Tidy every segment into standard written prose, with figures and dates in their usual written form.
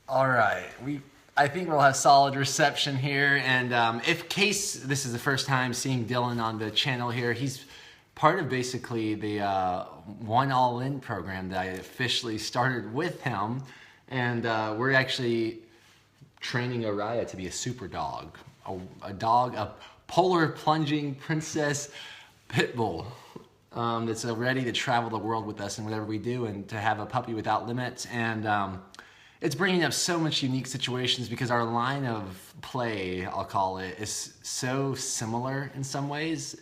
All right, I think we'll have solid reception here, and if case this is the first time seeing Dylan on the channel here, he's part of basically the One All In program that I officially started with him, and we're actually training Araya to be a super dog, a polar plunging princess pit bull. That's ready to travel the world with us in whatever we do, and to have a puppy without limits. And it's bringing up so much unique situations because our line of play, I'll call it, is so similar in some ways.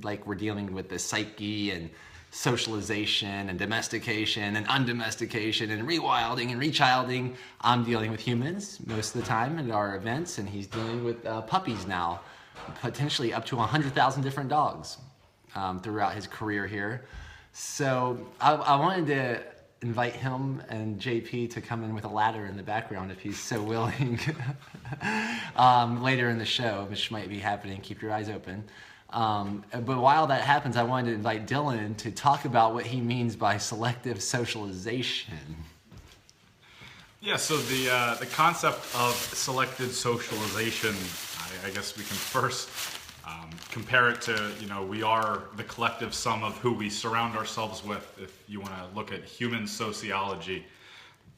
Like we're dealing with the psyche and socialization and domestication and undomestication and rewilding and rechilding. I'm dealing with humans most of the time at our events, and he's dealing with puppies now, potentially up to 100,000 different dogs throughout his career here. So I wanted to invite him and JP to come in with a ladder in the background if he's so willing later in the show, which might be happening. Keep your eyes open. But while that happens, I wanted to invite Dylan to talk about what he means by selective socialization. Yeah, so the concept of selected socialization, I guess we can first compare it to, we are the collective sum of who we surround ourselves with, if you want to look at human sociology.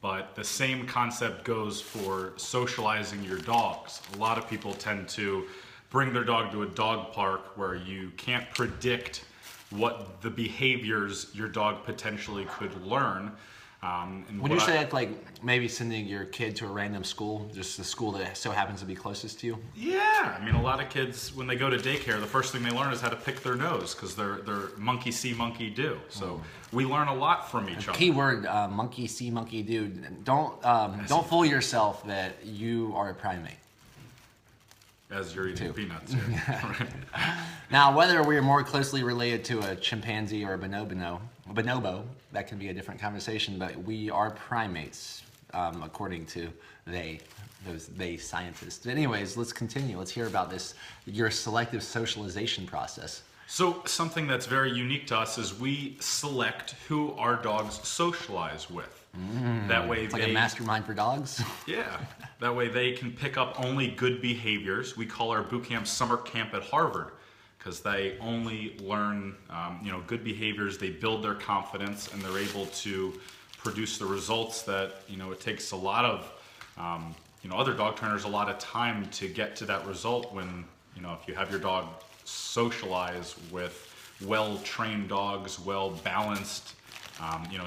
But the same concept goes for socializing your dogs. A lot of people tend to bring their dog to a dog park where you can't predict what the behaviors your dog potentially could learn. Would you say that's like maybe sending your kid to a random school, just the school that so happens to be closest to you? Yeah, I mean, a lot of kids, when they go to daycare, the first thing they learn is how to pick their nose, because they're monkey see, monkey do. So we learn a lot from each other. Keyword, monkey see, monkey do. Don't fool yourself that you are a primate. As you're eating peanuts here. Now, whether we're more closely related to a chimpanzee or a bonobo, that can be a different conversation, but we are primates, according to those scientists. Anyways, let's continue. Let's hear about your selective socialization process. So something that's very unique to us is we select who our dogs socialize with. That way it's like a mastermind for dogs? Yeah. That way they can pick up only good behaviors. We call our boot camp summer camp at Harvard, because they only learn good behaviors. They build their confidence, and they're able to produce the results that it takes a lot of other dog trainers a lot of time to get to that result. When if you have your dog socialize with well-trained dogs, well-balanced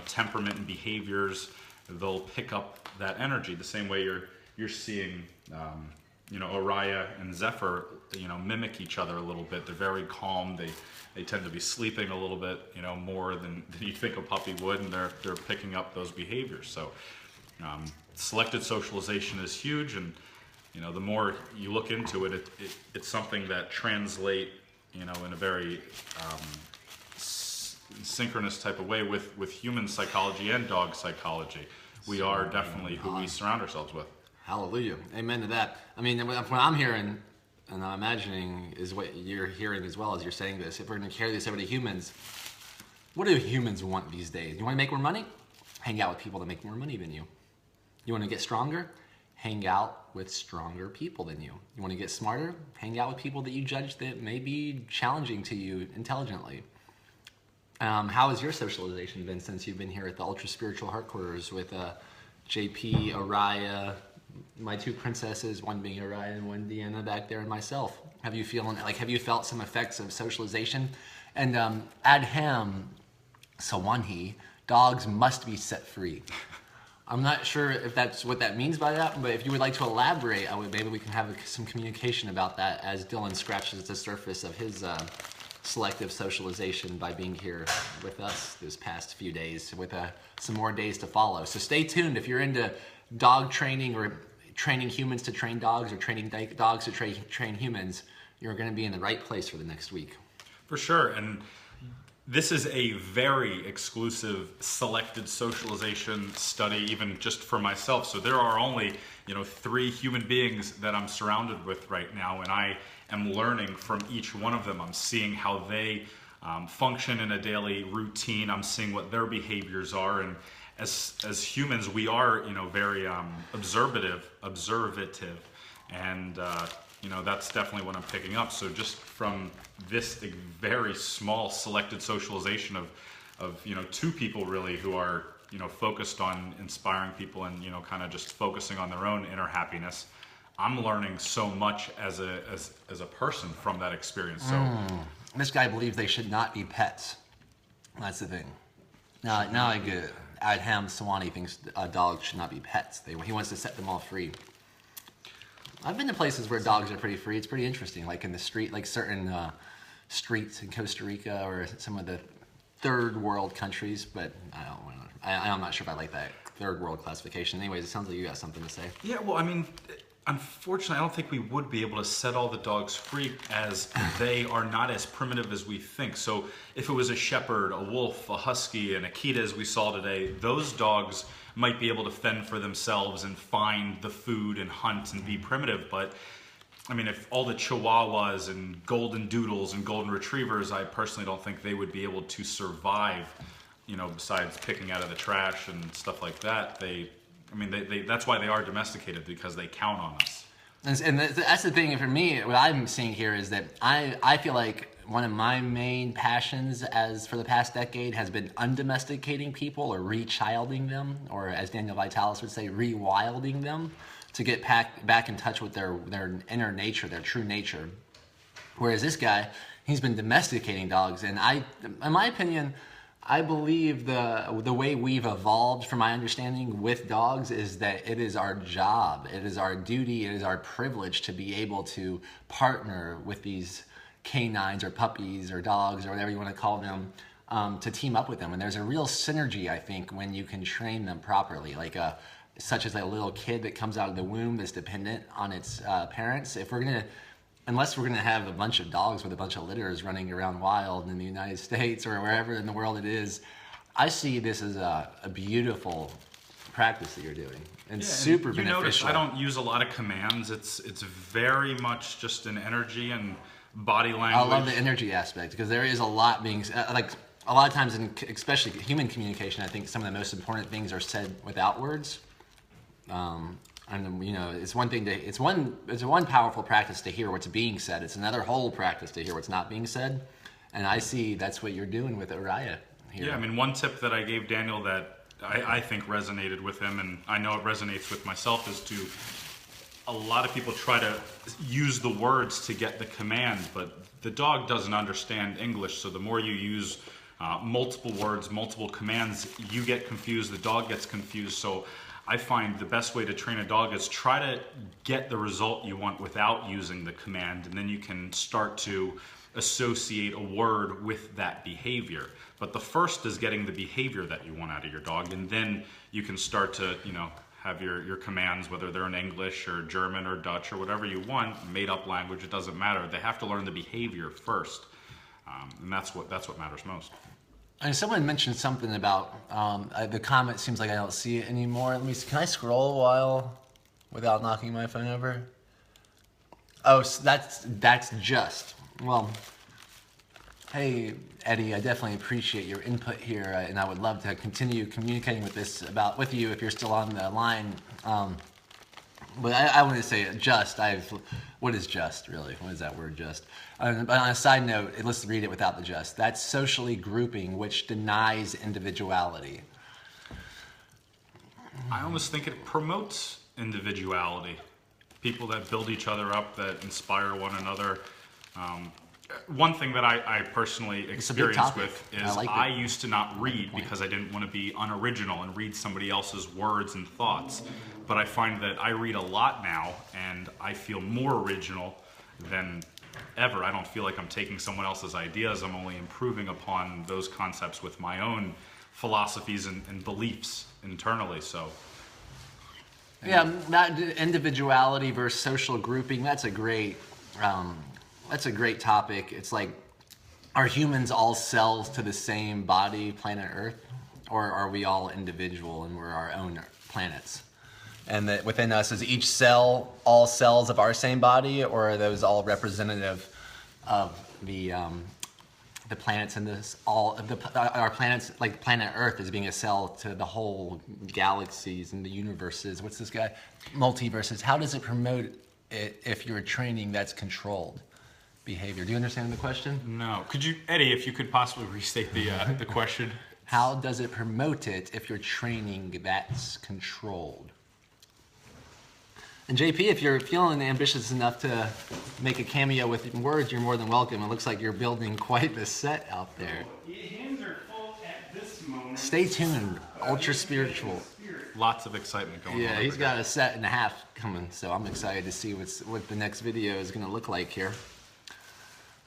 temperament and behaviors, they'll pick up that energy the same way you're seeing Araya and Zephyr mimic each other a little bit. They're very calm. They tend to be sleeping a little bit more than you think a puppy would, and they're picking up those behaviors. So selected socialization is huge, and the more you look into it, it's something that translate in a very synchronous type of way with human psychology and dog psychology. We are definitely who we surround ourselves with. Hallelujah. Amen to that. I mean, what I'm hearing and I'm imagining is what you're hearing as well as you're saying this. If we're going to carry this over to humans, what do humans want these days? You want to make more money? Hang out with people that make more money than you. You want to get stronger? Hang out with stronger people than you. You want to get smarter? Hang out with people that you judge that may be challenging to you intelligently. How has your socialization been since you've been here at the Ultra Spiritual Heart Quarters with JP, Araya, my two princesses, one being Araya and one Deanna back there, and myself? Have you felt some effects of socialization? And Adham Sawanhi, dogs must be set free. I'm not sure if that's what that means by that, but if you would like to elaborate, maybe we can have some communication about that as Dylan scratches the surface of his selective socialization by being here with us this past few days, with some more days to follow. So stay tuned. If you're into dog training or training humans to train dogs, or training dogs to train humans, you're going to be in the right place for the next week. For sure. And this is a very exclusive selected socialization study, even just for myself. So there are only 3 human beings that I'm surrounded with right now, and I am learning from each one of them. I'm seeing how they function in a daily routine. I'm seeing what their behaviors are, and as humans, we are, very observative, and that's definitely what I'm picking up. So just from this very small selected socialization of two people really who are focused on inspiring people and kind of just focusing on their own inner happiness, I'm learning so much as a person from that experience. So This guy believes they should not be pets. That's the thing. Now I get it. Adham Sawani thinks dogs should not be pets. He wants to set them all free. I've been to places where dogs are pretty free. It's pretty interesting, like in the street, like certain streets in Costa Rica or some of the third world countries. But I'm not sure if I like that third world classification. Anyways, it sounds like you got something to say. Yeah, well, I mean, unfortunately, I don't think we would be able to set all the dogs free, as they are not as primitive as we think. So if it was a shepherd, a wolf, a husky, an Akita as we saw today, those dogs might be able to fend for themselves and find the food and hunt and be primitive. But I mean, if all the Chihuahuas and golden doodles and golden retrievers, I personally don't think they would be able to survive, besides picking out of the trash and stuff like that. That's why they are domesticated, because they count on us. And that's the thing for me. What I'm seeing here is that I feel like one of my main passions for the past decade has been undomesticating people, or rechilding them, or as Daniel Vitalis would say, rewilding them, to get back in touch with their inner nature, their true nature. Whereas this guy, he's been domesticating dogs, and in my opinion, I believe the way we've evolved, from my understanding, with dogs is that it is our job, it is our duty, it is our privilege to be able to partner with these canines or puppies or dogs or whatever you want to call them, to team up with them. And there's a real synergy, I think, when you can train them properly, such as a little kid that comes out of the womb that's dependent on its parents. Unless we're going to have a bunch of dogs with a bunch of litters running around wild in the United States or wherever in the world it is, I see this as a beautiful practice that you're doing, and super beneficial. Notice I don't use a lot of commands. It's very much just an energy and body language. I love the energy aspect, because there is a lot being a lot of times especially human communication. I think some of the most important things are said without words. And it's one thing it's one powerful practice to hear what's being said. It's another whole practice to hear what's not being said. And I see that's what you're doing with Uriah here. Yeah, I mean, one tip that I gave Daniel that I think resonated with him, and I know it resonates with myself, is a lot of people try to use the words to get the command, but the dog doesn't understand English. So the more you use multiple words, multiple commands, you get confused, the dog gets confused. So I find the best way to train a dog is try to get the result you want without using the command, and then you can start to associate a word with that behavior. But the first is getting the behavior that you want out of your dog, and then you can start to, have your commands, whether they're in English or German or Dutch or whatever you want, made up language, it doesn't matter. They have to learn the behavior first, and that's what matters most. And someone mentioned something about the comment. Seems like I don't see it anymore. Let me see. Can I scroll a while without knocking my phone over? Oh, so that's just. Well, hey Eddie, I definitely appreciate your input here, and I would love to continue communicating with you if you're still on the line. But I want to say just. What is just, really? What is that word, just? But on a side note, let's read it without the just. That's socially grouping, which denies individuality. I almost think it promotes individuality. People that build each other up, that inspire one another. One thing that I personally experience with is I used to not read because I didn't want to be unoriginal and read somebody else's words and thoughts. But I find that I read a lot now, and I feel more original than ever. I don't feel like I'm taking someone else's ideas. I'm only improving upon those concepts with my own philosophies and beliefs internally. So, yeah, that individuality versus social grouping, that's a great topic. It's like, are humans all cells to the same body, planet Earth? Or are we all individual and we're our own planets? And that within us, is each cell all cells of our same body, or are those all representative of the the planets in this, our planets, like planet Earth is being a cell to the whole galaxies and the universes. What's this guy? Multiverses. How does it promote it if you're training that's controlled behavior? Do you understand the question? No. Could you, Eddie, if you could possibly restate the question? How does it promote it if you're training that's controlled? And JP, if you're feeling ambitious enough to make a cameo with words, you're more than welcome. It looks like you're building quite the set out there. Your hands are full at this moment. Stay tuned. Ultra spiritual. Lots of excitement going on. Yeah, over he's here. got a set and a half coming, so I'm excited to see what the next video is going to look like here.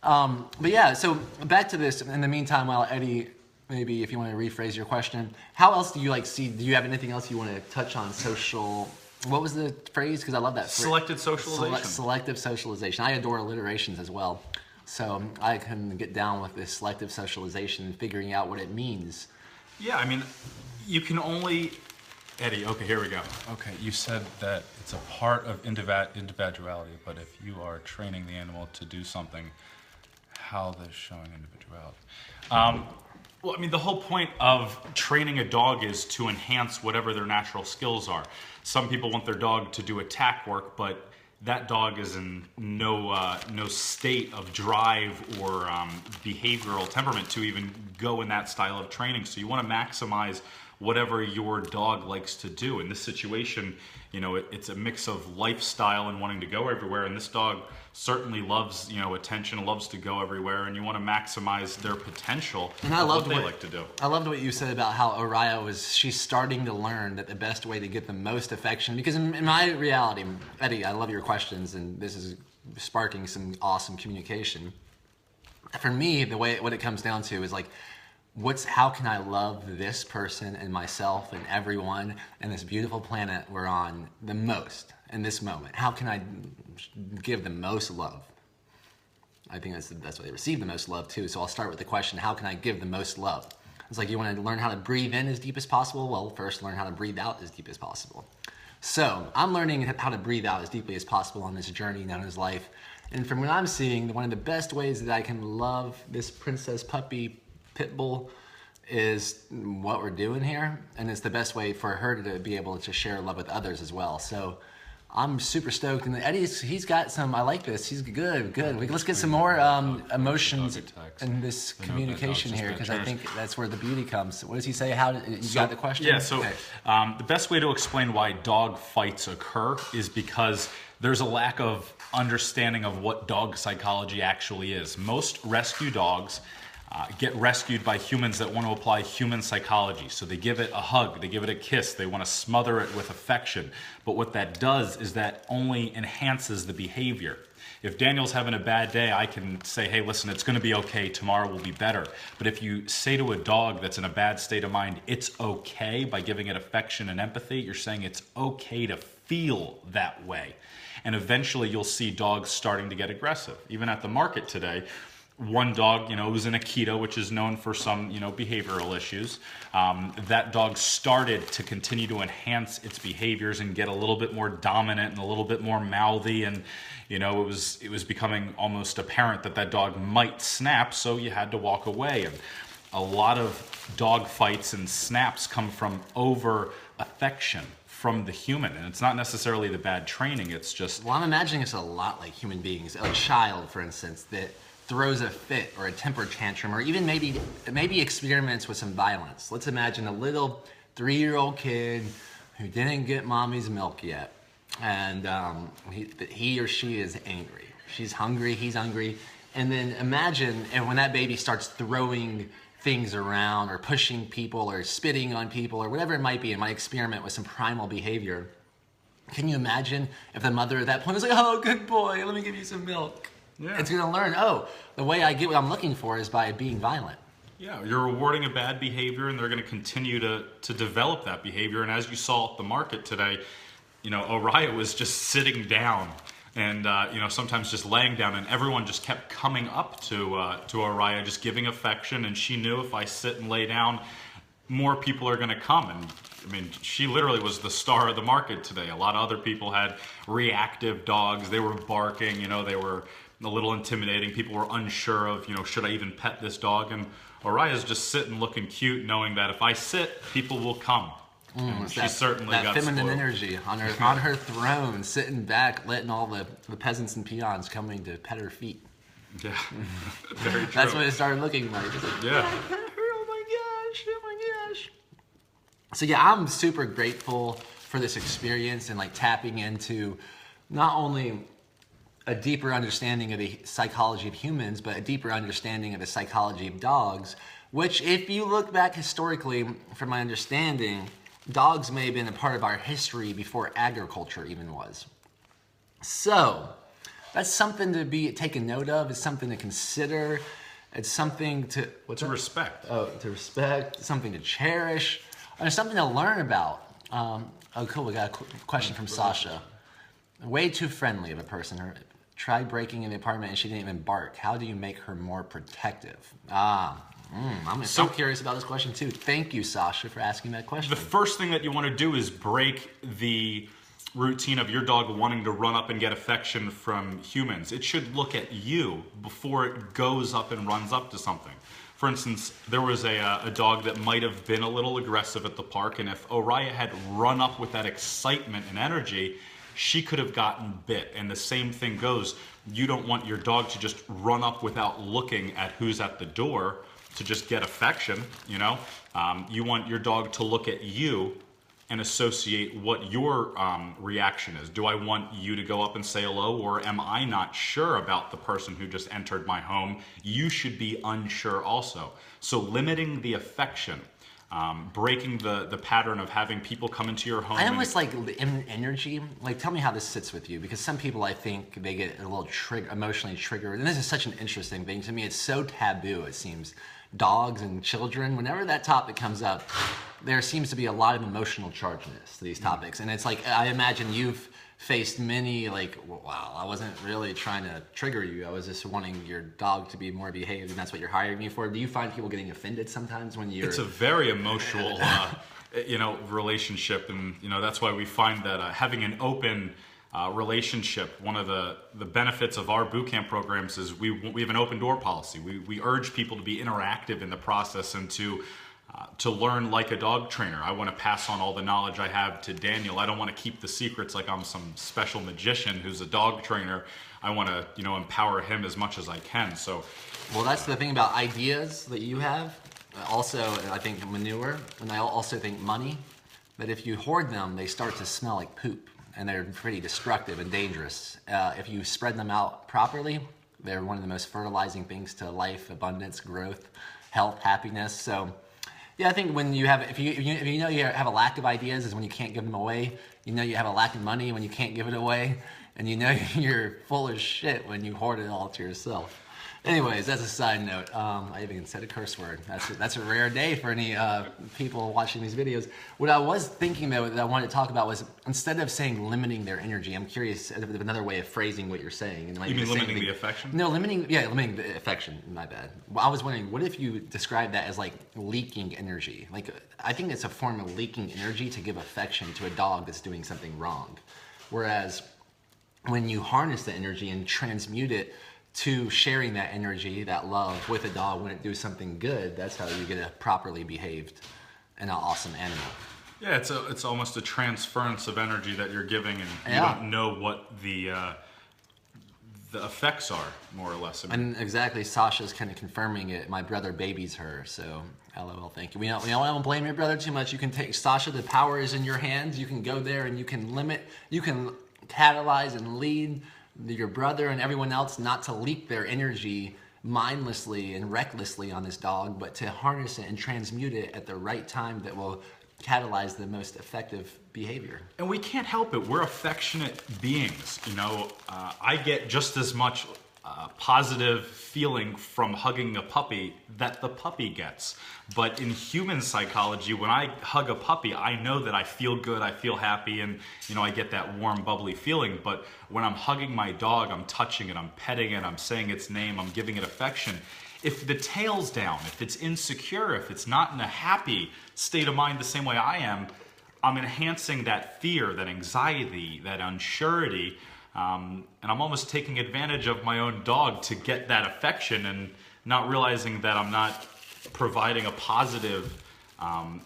But yeah, so back to this. In the meantime, while Eddie, maybe if you want to rephrase your question, how else do you like see? Do you have anything else you want to touch on? Social. What was the phrase? Because I love that. Selective socialization. Selective socialization. I adore alliterations as well, so I can get down with this selective socialization and figuring out what it means. Yeah, I mean, you can only. Eddie, okay, here we go. Okay, you said that it's a part of individuality, but if you are training the animal to do something, how they're showing individuality? Well, I mean, the whole point of training a dog is to enhance whatever their natural skills are. Some people want their dog to do attack work, but that dog is in no state of drive or behavioral temperament to even go in that style of training. So you want to maximize whatever your dog likes to do. In this situation, you know, it's a mix of lifestyle and wanting to go everywhere, and this dog certainly loves, you know, attention, loves to go everywhere, and you want to maximize their potential And I of loved what they like to do. I loved what you said about how Oriya she's starting to learn that the best way to get the most affection, because in my reality, Eddie, I love your questions, and this is sparking some awesome communication. For me, what it comes down to is like, how can I love this person and myself and everyone and this beautiful planet we're on the most in this moment? How can I give the most love? I think that's the best way to receive the most love too. So I'll start with the question, how can I give the most love? It's like, you want to learn how to breathe in as deep as possible? Well, first learn how to breathe out as deep as possible. So I'm learning how to breathe out as deeply as possible on this journey known as life. And from what I'm seeing, one of the best ways that I can love this princess puppy pit bull is what we're doing here, and it's the best way for her to be able to share love with others as well. So I'm super stoked, and he's got some. I like this. He's good. Let's get some more emotions in this communication here, because I think that's where the beauty comes. What does he say? You got the question? Yeah. So Okay. the best way to explain why dog fights occur is because there's a lack of understanding of what dog psychology actually is. Most rescue dogs get rescued by humans that want to apply human psychology. So they give it a hug, they give it a kiss, they want to smother it with affection. But what that does is that only enhances the behavior. If Daniel's having a bad day, I can say, hey, listen, it's going to be okay, tomorrow will be better. But if you say to a dog that's in a bad state of mind, it's okay, by giving it affection and empathy, you're saying it's okay to feel that way. And eventually you'll see dogs starting to get aggressive. Even at the market today, one dog, was in Akita, which is known for some, behavioral issues. That dog started to continue to enhance its behaviors and get a little bit more dominant and a little bit more mouthy, and it was becoming almost apparent that dog might snap, so you had to walk away. And a lot of dog fights and snaps come from over affection from the human, and it's not necessarily the bad training. It's just, Well, I'm imagining it's a lot like human beings. A child, for instance, that throws a fit or a temper tantrum, or even maybe experiments with some violence. Let's imagine a little 3-year-old kid who didn't get mommy's milk yet, and he or she is angry. She's hungry, he's hungry, and then imagine when that baby starts throwing things around or pushing people or spitting on people or whatever it might be. In my experiment with some primal behavior, can you imagine if the mother at that point was like, oh, good boy, let me give you some milk? Yeah. It's going to learn, the way I get what I'm looking for is by being violent. yeah, you're rewarding a bad behavior, and they're going to continue to develop that behavior. And as you saw at the market today, Oriya was just sitting down and sometimes just laying down, and everyone just kept coming up to Oriya, just giving affection. And she knew, if I sit and lay down, more people are going to come. And I mean, she literally was the star of the market today. A lot of other people had reactive dogs. They were barking, they were a little intimidating. People were unsure of, should I even pet this dog? And Oria's just sitting looking cute, knowing that if I sit, people will come. And she certainly got that feminine spoiled. energy on her throne, sitting back, letting all the peasants and peons coming to pet her feet. Yeah, very true. That's what it started looking like. It's like, Yeah. "Pet her, oh my gosh. So yeah, I'm super grateful for this experience and like tapping into not only a deeper understanding of the psychology of humans, but a deeper understanding of the psychology of dogs, which if you look back historically, from my understanding, dogs may have been a part of our history before agriculture even was. So that's something to be taken note of. It's something to consider. It's something to respect. To respect. Something to cherish. And something to learn about. Cool. We got a question from Sasha. Way too friendly of a person. Tried breaking in the apartment and she didn't even bark. How do you make her more protective? I'm so curious about this question too. Thank you, Sasha, for asking that question. The first thing that you want to do is break the routine of your dog wanting to run up and get affection from humans. It should look at you before it goes up and runs up to something. For instance, there was a dog that might have been a little aggressive at the park, and if Oriah had run up with that excitement and energy, she could have gotten bit. And the same thing goes. You don't want your dog to just run up without looking at who's at the door to just get affection, You want your dog to look at you and associate what your reaction is. Do I want you to go up and say hello, or am I not sure about the person who just entered my home? You should be unsure also. So limiting the affection, breaking the pattern of having people come into your home. I almost like energy. Like, tell me how this sits with you, because some people, I think, they get a little emotionally triggered. And this is such an interesting thing to me. It's so taboo, it seems. Dogs and children, whenever that topic comes up, there seems to be a lot of emotional chargedness to these topics. And it's like, I imagine you've faced many, like, wow, I wasn't really trying to trigger you. I was just wanting your dog to be more behaved, and that's what you're hiring me for. Do you find people getting offended sometimes when you're... It's a very emotional, relationship. And, that's why we find that having an open relationship, one of the benefits of our boot camp programs is we have an open door policy. We urge people to be interactive in the process and to learn like a dog trainer. I want to pass on all the knowledge I have to Daniel. I don't want to keep the secrets like I'm some special magician who's a dog trainer. I want to, empower him as much as I can. So, well, that's the thing about ideas that you have. Also, I think manure, and I also think money. That if you hoard them, they start to smell like poop. And they're pretty destructive and dangerous. If you spread them out properly, they're one of the most fertilizing things to life, abundance, growth, health, happiness. So, yeah, I think when you have, if you know you have a lack of ideas is when you can't give them away. You know you have a lack of money when you can't give it away, and you know you're full of shit when you hoard it all to yourself. Anyways, that's a side note. I even said a curse word. That's a rare day for any people watching these videos. What I was thinking, though, that I wanted to talk about was, instead of saying limiting their energy, I'm curious of another way of phrasing what you're saying. You mean limiting the affection? No, limiting the affection. My bad. Well, I was wondering, what if you describe that as like leaking energy? Like, I think it's a form of leaking energy to give affection to a dog that's doing something wrong. Whereas when you harness the energy and transmute it to sharing that energy, that love with a dog when it do something good, that's how you get a properly behaved and an awesome animal. Yeah, it's almost a transference of energy that you're giving, and you don't know what the effects are, more or less. And exactly, Sasha's kind of confirming it. My brother babies her, so LOL, thank you. We don't blame your brother too much. You can take, Sasha, the power is in your hands. You can go there and you can catalyze and lead your brother and everyone else not to leak their energy mindlessly and recklessly on this dog, but to harness it and transmute it at the right time that will catalyze the most effective behavior. And we can't help it. We're affectionate beings. I get just as much positive feeling from hugging a puppy that the puppy gets. But in human psychology, when I hug a puppy, I know that I feel good, I feel happy, and I get that warm, bubbly feeling. But when I'm hugging my dog, I'm touching it, I'm petting it, I'm saying its name, I'm giving it affection. If the tail's down, if it's insecure, if it's not in a happy state of mind the same way I am, I'm enhancing that fear, that anxiety, that unsurety, And I'm almost taking advantage of my own dog to get that affection and not realizing that I'm not providing a positive,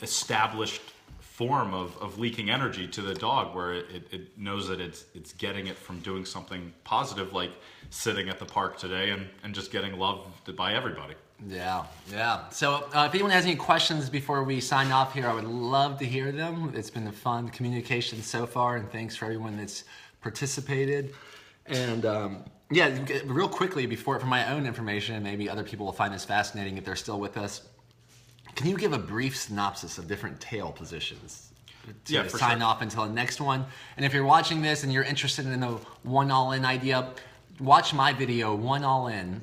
established form of leaking energy to the dog, where it knows that it's getting it from doing something positive, like sitting at the park today and just getting loved by everybody. Yeah, yeah. So if anyone has any questions before we sign off here, I would love to hear them. It's been a fun communication so far, and thanks for everyone that's participated. And yeah, real quickly, before, for my own information, and maybe other people will find this fascinating if they're still with us, can you give a brief synopsis of different tail positions to sign off until the next one? And if you're watching this and you're interested in the One All In idea, watch my video, One All In,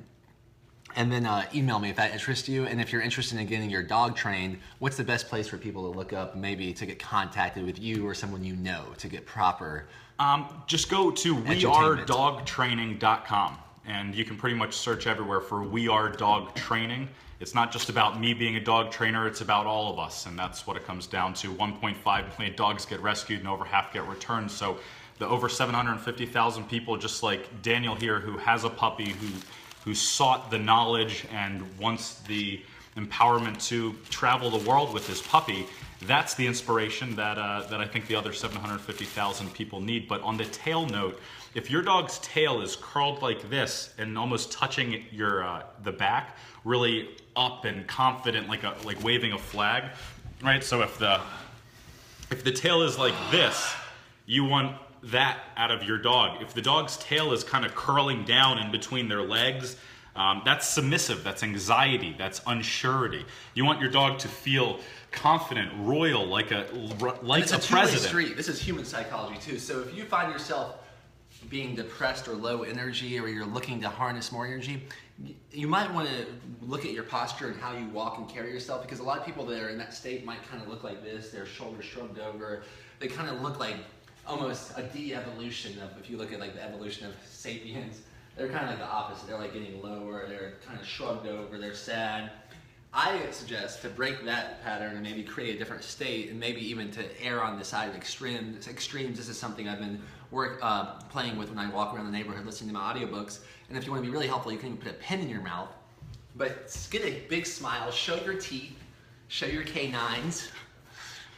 and then email me if that interests you. And if you're interested in getting your dog trained, what's the best place for people to look up, maybe to get contacted with you or someone you know to get proper Just go to edutainment. wearedogtraining.com, and you can pretty much search everywhere for We Are Dog Training. It's not just about me being a dog trainer, it's about all of us, and that's what it comes down to. 1.5 million dogs get rescued and over half get returned. So the over 750,000 people, just like Daniel here, who has a puppy, who sought the knowledge and wants the empowerment to travel the world with his puppy, that's the inspiration that I think the other 750,000 people need. But on the tail note, if your dog's tail is curled like this and almost touching your the back, really up and confident, like waving a flag, right? So if the tail is like this, you want that out of your dog. If the dog's tail is kind of curling down in between their legs, that's submissive, that's anxiety, that's unsurety. You want your dog to feel confident, royal, like a president. Street. This is human psychology too. So if you find yourself being depressed or low energy, or you're looking to harness more energy, you might want to look at your posture and how you walk and carry yourself, because a lot of people that are in that state might kind of look like this, their shoulders shrugged over. They kind of look like almost a de-evolution of, if you look at like the evolution of sapiens, they're kind of like the opposite. They're like getting lower, they're kind of shrugged over, they're sad. I suggest to break that pattern and maybe create a different state, and maybe even to err on the side of extremes. This is something I've been playing with when I walk around the neighborhood listening to my audiobooks. And if you want to be really helpful, you can even put a pen in your mouth. But get a big smile, show your teeth, show your canines,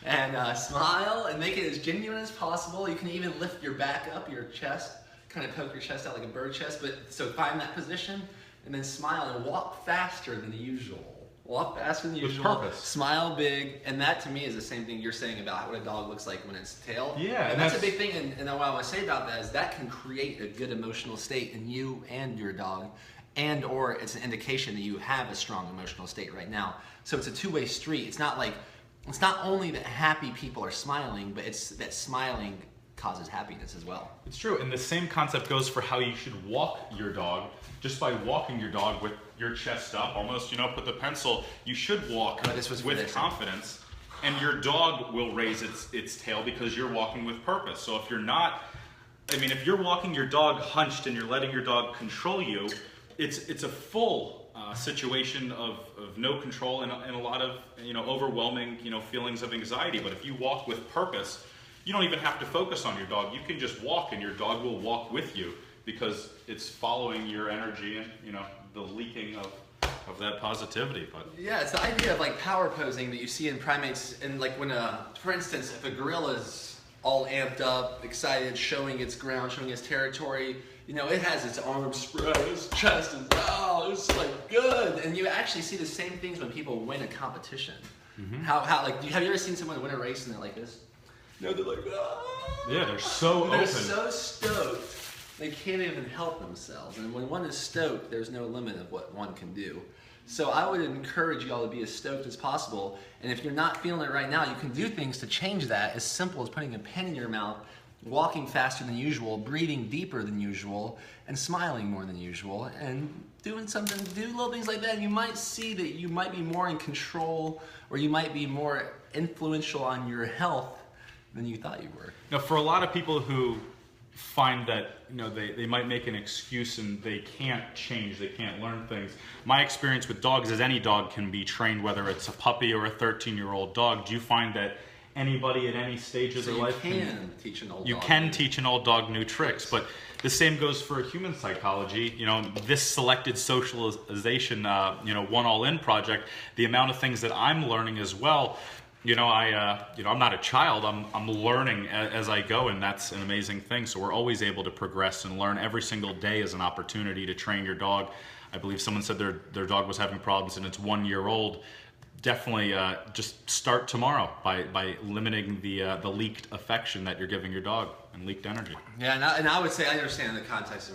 and smile and make it as genuine as possible. You can even lift your back up, your chest, kind of poke your chest out like a bird chest. So find that position and then smile and walk faster than usual. Walk faster than usual. With purpose. Smile big, and that to me is the same thing you're saying about what a dog looks like when it's tail. Yeah, and that's a big thing. And what I want to say about that is that can create a good emotional state in you and your dog, and or it's an indication that you have a strong emotional state right now. So it's a two-way street. It's not only that happy people are smiling, but it's that smiling causes happiness as well. It's true, and the same concept goes for how you should walk your dog. Just by walking your dog with your chest up, almost, put the pencil, you should walk with confidence, and your dog will raise its tail because you're walking with purpose. So if you're walking your dog hunched and you're letting your dog control you, it's a full situation of no control and a lot of overwhelming feelings of anxiety. But if you walk with purpose, you don't even have to focus on your dog. You can just walk, and your dog will walk with you, because it's following your energy and the leaking of that positivity. But yeah, it's the idea of like power posing that you see in primates. And like when for instance, if a gorilla's all amped up, excited, showing its ground, showing its territory, it has its arms spread, its chest is it's like good. And you actually see the same things when people win a competition. Mm-hmm. Have you ever seen someone win a race and they're like this? No, they're like, yeah, they're so open. They're so stoked. They can't even help themselves. And when one is stoked, there's no limit of what one can do. So I would encourage you all to be as stoked as possible. And if you're not feeling it right now, you can do things to change that, as simple as putting a pen in your mouth, walking faster than usual, breathing deeper than usual, and smiling more than usual, and do little things like that. And you might see that you might be more in control, or you might be more influential on your health than you thought you were. Now, for a lot of people who find that they might make an excuse and they can't change, they can't learn things. My experience with dogs is any dog can be trained, whether it's a puppy or a 13-year-old dog. Do you find that anybody at any stage of their life can teach an old you dog. can teach an old dog new tricks, but the same goes for human psychology. You know, this selected socialization, One All In project, the amount of things that I'm learning as well. I'm not a child. I'm learning as I go, and that's an amazing thing. So we're always able to progress and learn. Every single day is an opportunity to train your dog. I believe someone said their dog was having problems and it's 1 year old. Definitely just start tomorrow by limiting the leaked affection that you're giving your dog and leaked energy. Yeah, and I would say I understand the context that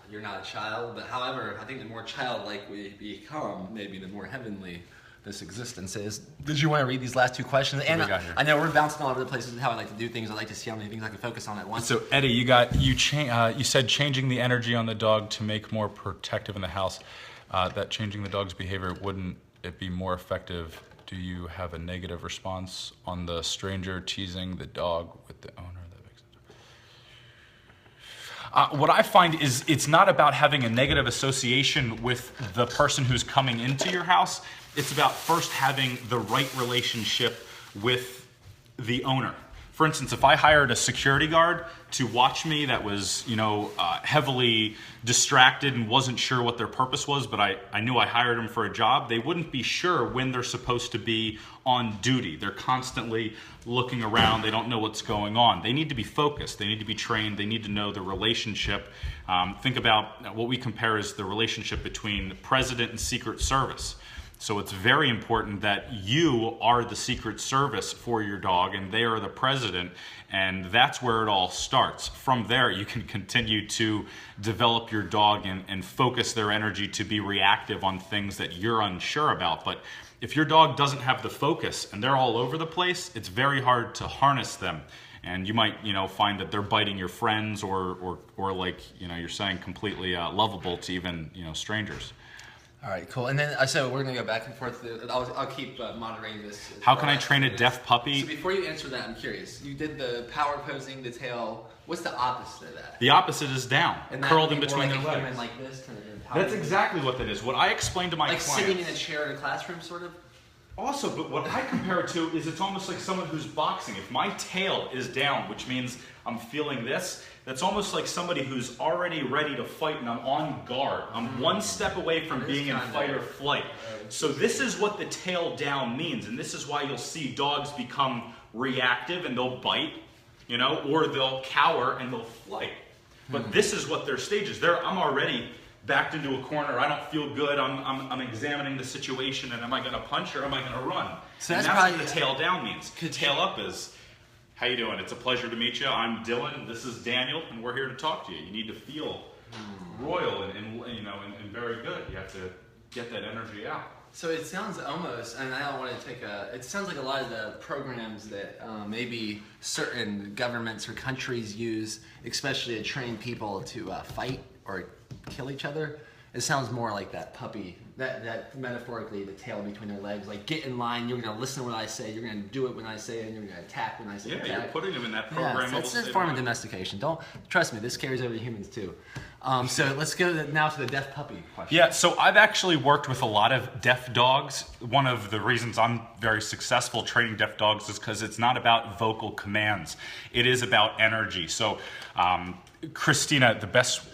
you're not a child, but however, I think the more childlike we become, maybe the more heavenly this existence is. Did you want to read these last two questions? And I know we're bouncing all over the place. This is how I like to do things. I like to see how many things I can focus on at once. So Eddie, you said changing the energy on the dog to make more protective in the house. That changing the dog's behavior, wouldn't it be more effective? Do you have a negative response on the stranger teasing the dog with the owner? What I find is it's not about having a negative association with the person who's coming into your house. It's about first having the right relationship with the owner. For instance, if I hired a security guard to watch me that was, heavily distracted and wasn't sure what their purpose was, but I knew I hired them for a job, they wouldn't be sure when they're supposed to be on duty. They're constantly looking around. They don't know what's going on. They need to be focused. They need to be trained. They need to know the relationship. Think about what we compare as the relationship between the President and Secret Service. So it's very important that you are the Secret Service for your dog and they are the president, and that's where it all starts. From there, you can continue to develop your dog and focus their energy to be reactive on things that you're unsure about. But if your dog doesn't have the focus and they're all over the place, it's very hard to harness them. And you might, find that they're biting your friends or like, you're saying, completely lovable to even, strangers. All right, cool. And then, so we're going to go back and forth. I'll keep moderating this. How can I train a deaf puppy? So before you answer that, I'm curious. You did the power posing, the tail. What's the opposite of that? The opposite is down, and that curled in would be between more their like a legs. human like this, kind of That's exactly what that is. What I explained to my like clients. sitting in a chair in a classroom, sort of? Also, but what I compare it to is it's almost like someone who's boxing. If my tail is down, which means I'm feeling this, that's almost like somebody who's already ready to fight and I'm on guard. I'm one step away from being in fight or flight. So this is what the tail down means, and this is why you'll see dogs become reactive and they'll bite, or they'll cower and they'll flight. But this is what their stage is. I'm already backed into a corner. I don't feel good. I'm examining the situation, and am I going to punch or am I going to run? So and that's what the tail down means. Tail up is, how you doing? It's a pleasure to meet you. I'm Dylan. This is Daniel, and we're here to talk to you. You need to feel royal and very good. You have to get that energy out. So it sounds almost, and I don't want to it sounds like a lot of the programs that maybe certain governments or countries use, especially to train people to fight or kill each other. It sounds more like that puppy, that metaphorically, the tail between their legs, like get in line, you're going to listen to what I say, you're going to do it when I say it, and you're going to attack when I say attack. Yeah, you're putting them in that program. Yeah, it's a form of domestication. Trust me, this carries over to humans too. So let's go now to the deaf puppy question. Yeah, so I've actually worked with a lot of deaf dogs. One of the reasons I'm very successful training deaf dogs is because it's not about vocal commands. It is about energy. So Christina,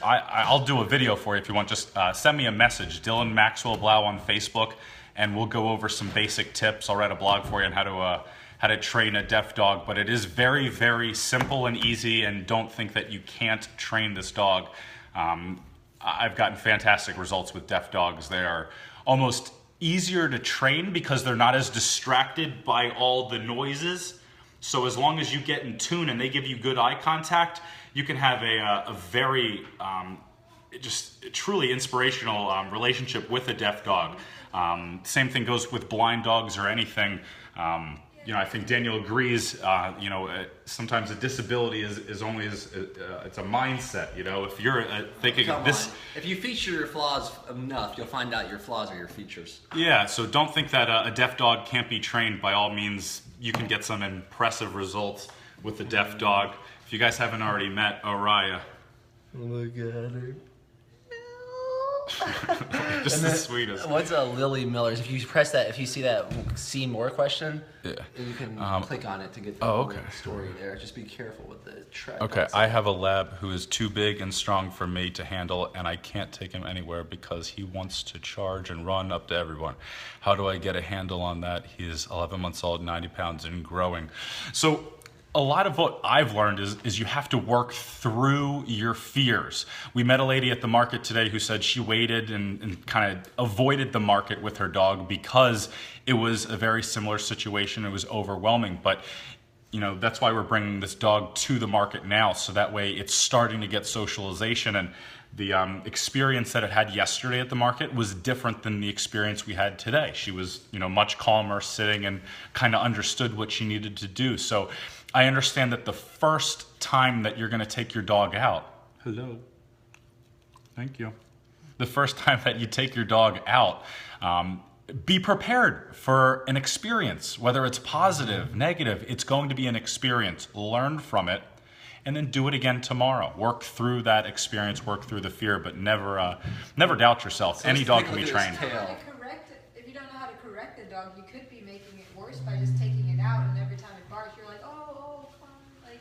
I'll do a video for you if you want. Just send me a message, Dylan Maxwell Blau on Facebook, and we'll go over some basic tips. I'll write a blog for you on how to train a deaf dog. But it is very, very simple and easy, and don't think that you can't train this dog. I've gotten fantastic results with deaf dogs. They are almost easier to train because they're not as distracted by all the noises. So as long as you get in tune and they give you good eye contact, you can have a very just truly inspirational relationship with a deaf dog. Same thing goes with blind dogs or anything. I think Daniel agrees. Sometimes a disability is only it's a mindset. If you're thinking this, if you feature your flaws enough, you'll find out your flaws are your features. Yeah. So don't think that a deaf dog can't be trained. By all means, you can get some impressive results with a deaf dog. If you guys haven't already met Oriya, Look at her. Just the sweetest. What's a Lily Miller's? If you press that, if you see that see more question, Yeah. you can click on it to get the Oh, whole okay. story there. Just be careful with the track. Okay, I have a lab who is too big and strong for me to handle, and I can't take him anywhere because he wants to charge and run up to everyone. How do I get a handle on that? He is 11 months old, 90 pounds, and growing. So a lot of what I've learned is you have to work through your fears. We met a lady at the market today who said she waited and kind of avoided the market with her dog because it was a very similar situation. It was overwhelming, but you know, that's why we're bringing this dog to the market now, so that way it's starting to get socialization. And the experience that it had yesterday at the market was different than the experience we had today. She was, you know, much calmer, sitting and kind of understood what she needed to do. So I understand that the first time that you're going to take your dog out, hello, thank you. The first time that you take your dog out, be prepared for an experience, whether it's positive, negative, it's going to be an experience. Learn from it, and then do it again tomorrow. Work through that experience, work through the fear, but never doubt yourself. So Any dog can be his trained. tail. If you don't know how to correct the dog, you could be making it worse by just taking it out, and every time it barks, you're like, oh, come on, like.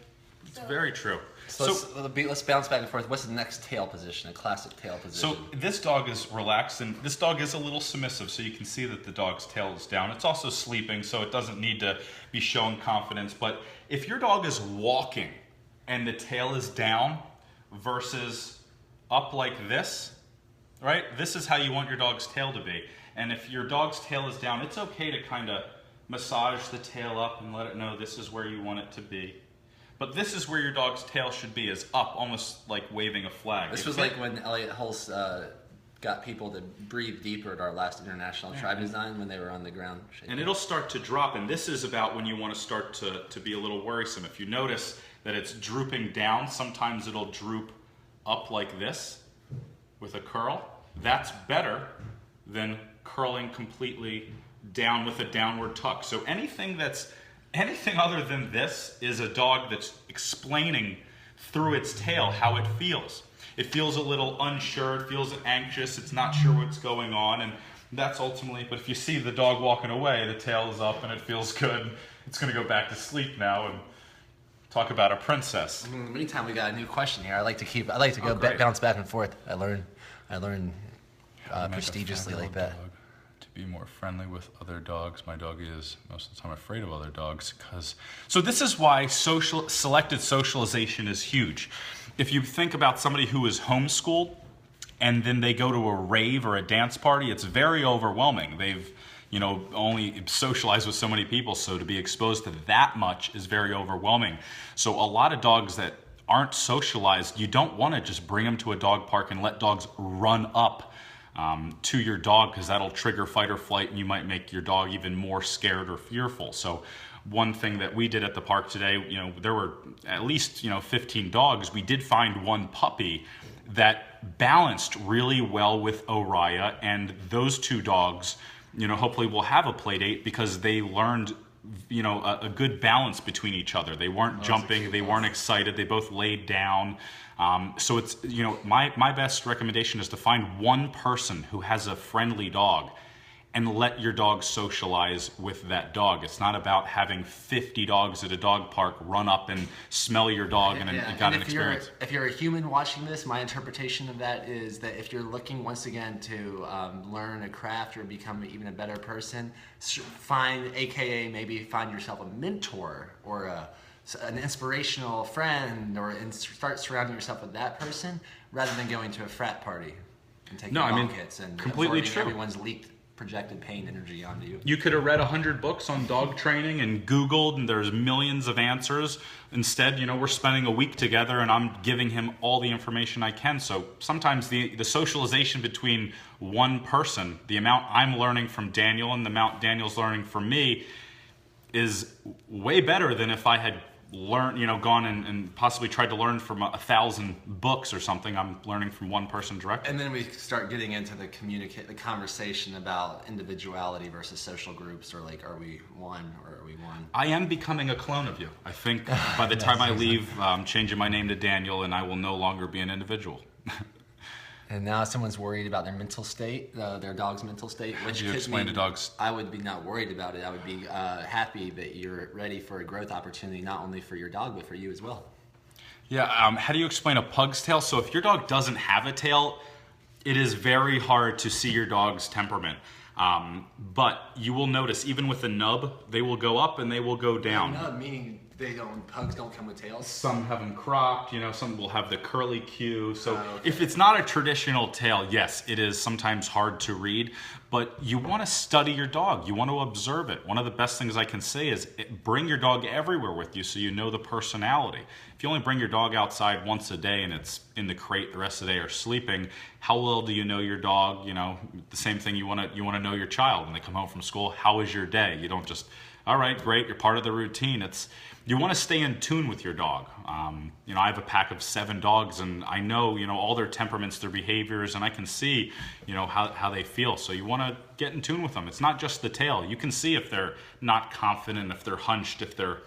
So. Very true. So let's bounce back and forth. What's the next tail position? A classic tail position. So this dog is relaxed, and this dog is a little submissive, so you can see that the dog's tail is down. It's also sleeping, so it doesn't need to be showing confidence. But if your dog is walking and the tail is down versus up like this, right? This is how you want your dog's tail to be. And if your dog's tail is down, it's okay to kind of massage the tail up and let it know this is where you want it to be. But this is where your dog's tail should be, is up, almost like waving a flag. This was like when Elliot Hulse got people to breathe deeper at our last International Tribe Design when they were on the ground. And it'll start to drop, and this is about when you want to start to be a little worrisome. If you notice that it's drooping down, sometimes it'll droop up like this with a curl. That's better than curling completely down with a downward tuck. So anything other than this is a dog that's explaining through its tail how it feels. It feels a little unsure, it feels anxious, it's not sure what's going on, and that's ultimately, but if you see the dog walking away, the tail is up and it feels good, it's going to go back to sleep now and talk about a princess. Meantime, we got a new question here. I like to go bounce back and forth. I learn prestigiously like that. To be more friendly with other dogs. My dog is most of the time afraid of other dogs. So this is why selected socialization is huge. If you think about somebody who is homeschooled and then they go to a rave or a dance party, it's very overwhelming. They've only socialized with so many people, so to be exposed to that much is very overwhelming. So a lot of dogs that aren't socialized, you don't want to just bring them to a dog park and let dogs run up to your dog, because that'll trigger fight or flight, and you might make your dog even more scared or fearful. So one thing that we did at the park today, there were at least 15 dogs. We did find one puppy that balanced really well with Oriah, and those two dogs, hopefully will have a play date because they learned a good balance between each other. They weren't jumping, they weren't excited, they both laid down. So it's, my best recommendation is to find one person who has a friendly dog and let your dog socialize with that dog. It's not about having 50 dogs at a dog park run up and smell your dog and got an experience. If you're a human watching this, my interpretation of that is that if you're looking once again to learn a craft or become even a better person, find yourself a mentor or an inspirational friend, and start surrounding yourself with that person rather than going to a frat party and taking bunk hits and completely true. Everyone's leaked projected pain energy onto you. You could have read 100 books on dog training and Googled, and there's millions of answers. Instead, we're spending a week together and I'm giving him all the information I can. So sometimes the socialization between one person, the amount I'm learning from Daniel and the amount Daniel's learning from me, is way better than if I had gone and possibly tried to learn from 1,000 books or something. I'm learning from one person directly. And then we start getting into the conversation about individuality versus social groups, or like, are we one or are we one? I am becoming a clone of you. I think by the time I leave, I'm changing my name to Daniel, and I will no longer be an individual. And now someone's worried about their mental state, their dog's mental state, which You could explain mean to dogs. I would be not worried about it. I would be happy that you're ready for a growth opportunity, not only for your dog, but for you as well. Yeah, how do you explain a pug's tail? So if your dog doesn't have a tail, it is very hard to see your dog's temperament. But you will notice, even with a nub, they will go up and they will go down. No, meaning pugs don't come with tails. Some have them cropped, some will have the curly Q. So Okay. if it's not a traditional tail, yes, it is sometimes hard to read, but you want to study your dog. You want to observe it. One of the best things I can say is bring your dog everywhere with you so you know the personality. If you only bring your dog outside once a day and it's in the crate the rest of the day or sleeping, how well do you know your dog? The same thing, you want to know your child when they come home from school. How was your day? You don't just, all right, great, you're part of the routine. You want to stay in tune with your dog. I have a pack of 7 dogs, and I know, all their temperaments, their behaviors, and I can see, how they feel. So you want to get in tune with them. It's not just the tail. You can see if they're not confident, if they're hunched, if they're,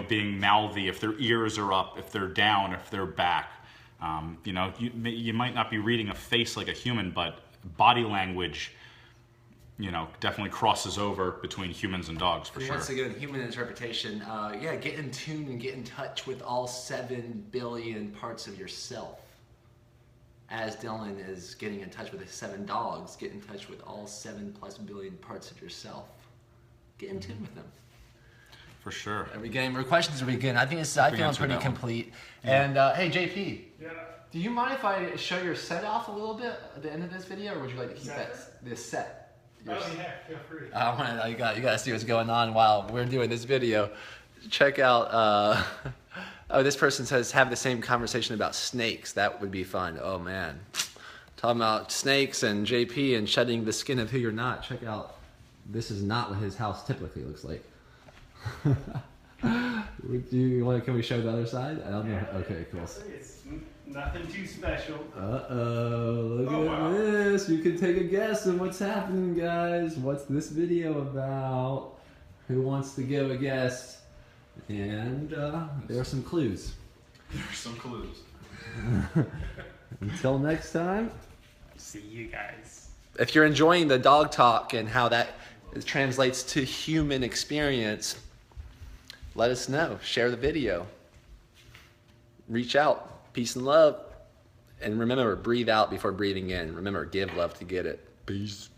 being mouthy, if their ears are up, if they're down, if they're back. You might not be reading a face like a human, but body language, definitely crosses over between humans and dogs for sure. Once again, human interpretation. Get in tune and get in touch with all 7 billion parts of yourself. As Dylan is getting in touch with his 7 dogs, get in touch with all 7+ billion parts of yourself. Get in tune with them. For sure. Are we getting more questions? Are we good? I think I feel answered pretty that one. complete. And hey, JP. Yeah. Do you mind if I show your set off a little bit at the end of this video, or would you like to keep this set? Oh yeah, feel free. You got to see what's going on while we're doing this video. Check out. This person says have the same conversation about snakes. That would be fun. Oh man, talking about snakes and JP and shedding the skin of who you're not. Check out. This is not what his house typically looks like. Can we show the other side? I don't know. Okay, cool. It's nothing too special. Look at this. You can take a guess on what's happening, guys. What's this video about? Who wants to give a guess? And there are some clues. There's some clues. Until next time. See you guys. If you're enjoying the dog talk and how that translates to human experience, let us know. Share the video. Reach out. Peace and love. And remember, breathe out before breathing in. Remember, give love to get it. Peace.